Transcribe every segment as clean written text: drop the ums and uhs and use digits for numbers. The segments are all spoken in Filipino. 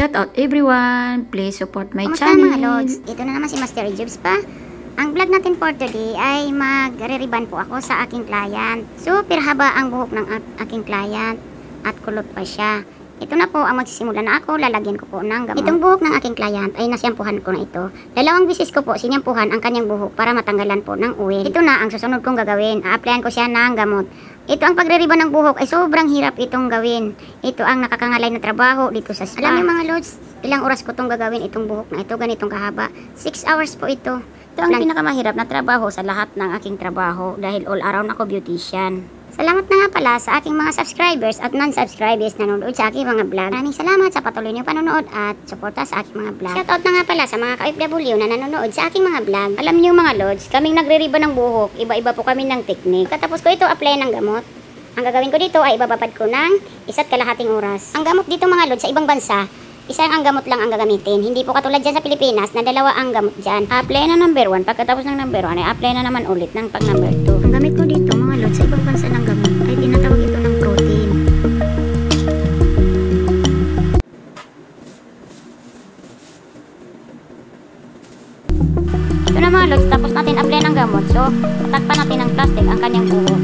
Shout out everyone! Please support my Kumusta channel. mga lods? Ito na naman si Master Jobs pa. Ang vlog natin for today ay magre-ribbon po ako sa aking client. Super haba ang buhok ng aking client at kulot pa siya. Ito na po ang magsisimula na ako. Lalagyan ko po ng gamot. Itong buhok ng aking client ay nasyampuhan ko na ito. Dalawang bisis ko po sinyampuhan ang kanyang buhok para matanggalan po ng oil. Ito na ang susunod kong gagawin. A-applyan ko siya ng gamot. Ito ang pagre-ribbon ng buhok ay sobrang hirap itong gawin. Ito ang nakakangalay na trabaho dito sa spa. Alam niyo mga lods, ilang oras ko itong gagawin itong buhok na ito, ganitong kahaba. 6 hours po ito. Ito ang pinakamahirap na trabaho sa lahat ng aking trabaho dahil all around ako beautician. Salamat na nga pala sa aking mga subscribers at non-subscribers na nanonood sa aking mga vlog. Maraming salamat sa patuloy niyong panonood at suporta sa aking mga vlog. Shoutout na nga pala sa mga ka-OFW na nanonood sa aking mga vlog. Alam niyo mga lods, kaming nagre-ribbon ng buhok, iba-iba po kami ng technique. Katapos ko ito apply ng gamot. Ang gagawin ko dito ay ibababad ko ng 1.5 oras. Ang gamot dito mga lods sa ibang bansa, isang ang gamot lang ang gagamitin. Hindi po katulad dyan sa Pilipinas na 2 ang gamot dyan. Apply na number 1. Pagkatapos ng number 1 ay apply na naman ulit ng pag number 2. Ang gamit ko dito mga lods sa ibang bansa ng gamot ay tinatawag ito ng protein. Ito na mga lods, tapos natin apply ng gamot. So, tatakpan natin ng plastic ang kanyang buhok.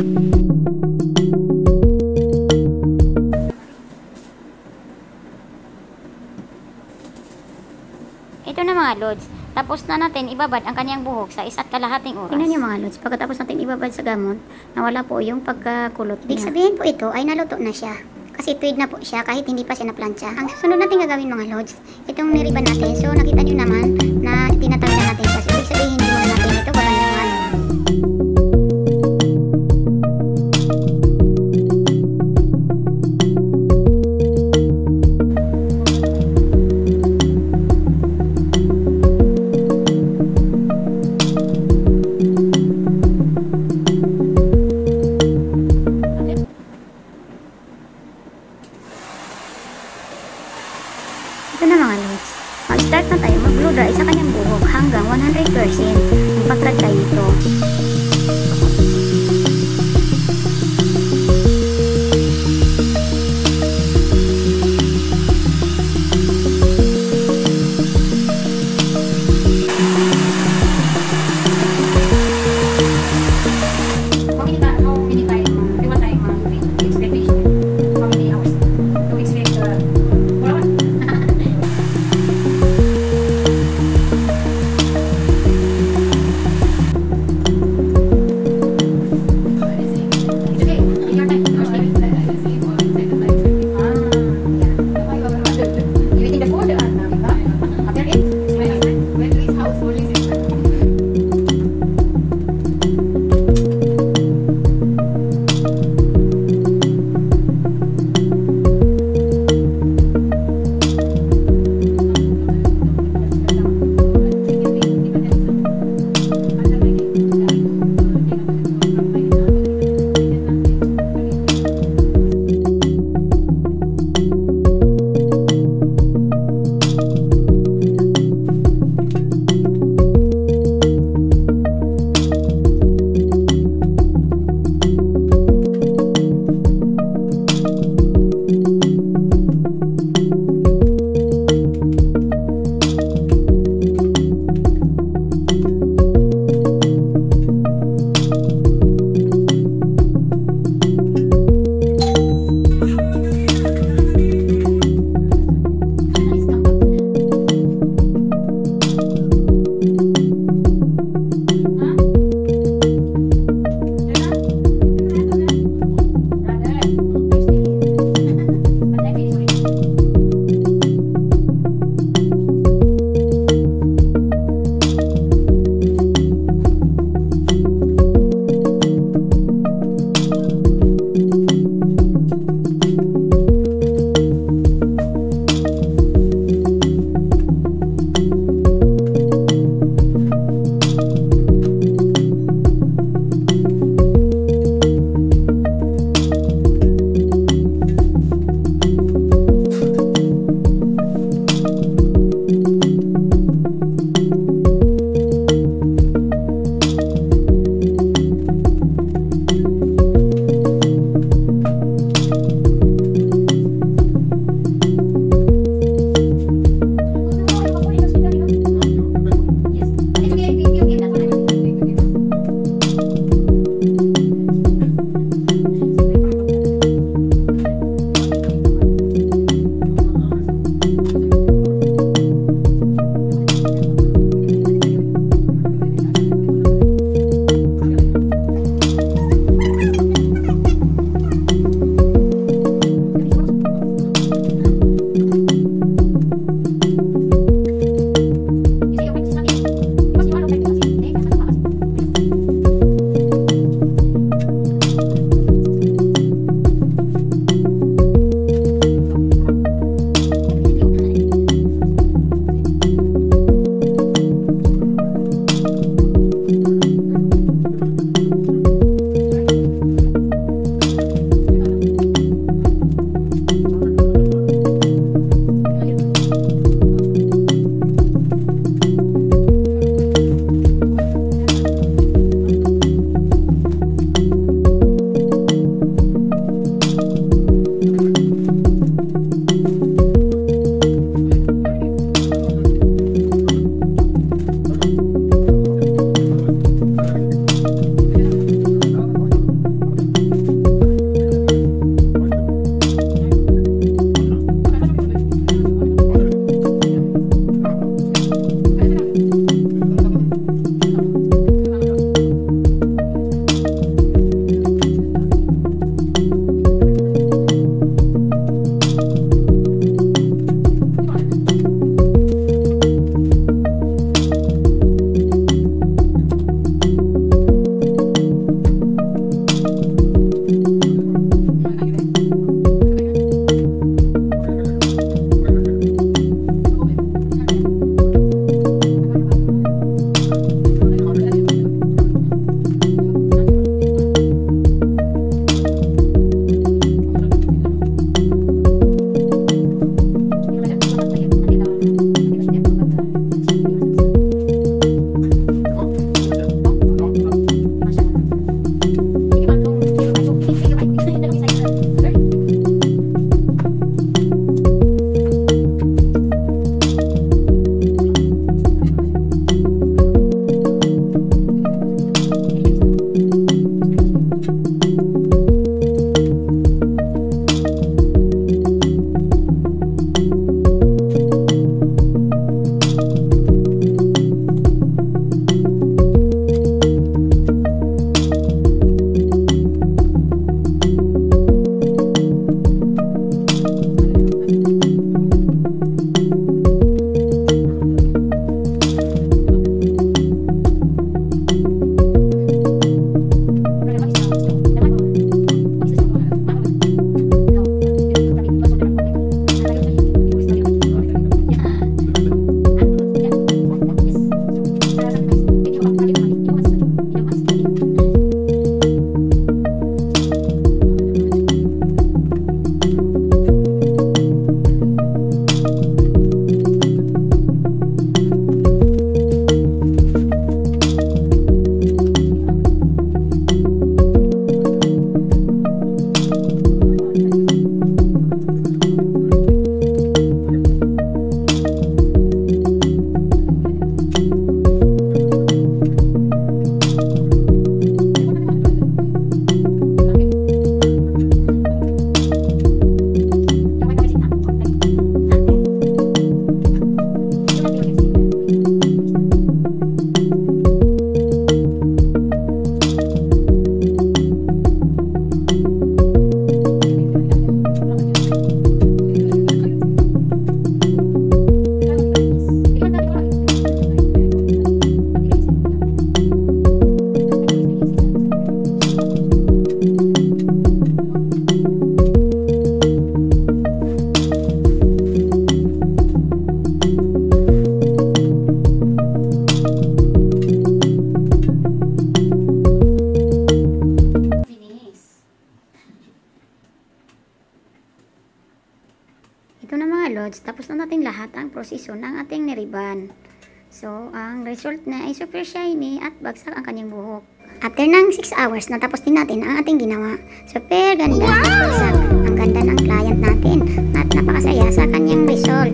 Ito na mga lods, tapos na natin ibabad ang kanyang buhok sa 1.5 oras. Tingnan niyo mga lods, pagkatapos natin ibabad sa gamot, nawala po yung pagkakulot niya. Ibig sabihin po ito ay naluto na siya. Kasi tuwid na po siya kahit hindi pa siya naplantsa. Ang susunod natin gagawin mga lods, itong niriban natin. So nakita niyo naman na tinatawid na natin. Kasi ibig sabihin hindi muna natin ito walang yung ano. Ito na mga lods. Mag-start na tayo. Mag-blow dry Ito na mga lods, tapos na natin lahat ang proseso ng ating niriban. So, ang result na ay super shiny at bagsak ang kanyang buhok. After ng 6 hours, natapos din natin ang ating ginawa. Super ganda at bagsak. Ang ganda ng client natin at napakasaya sa kanyang result.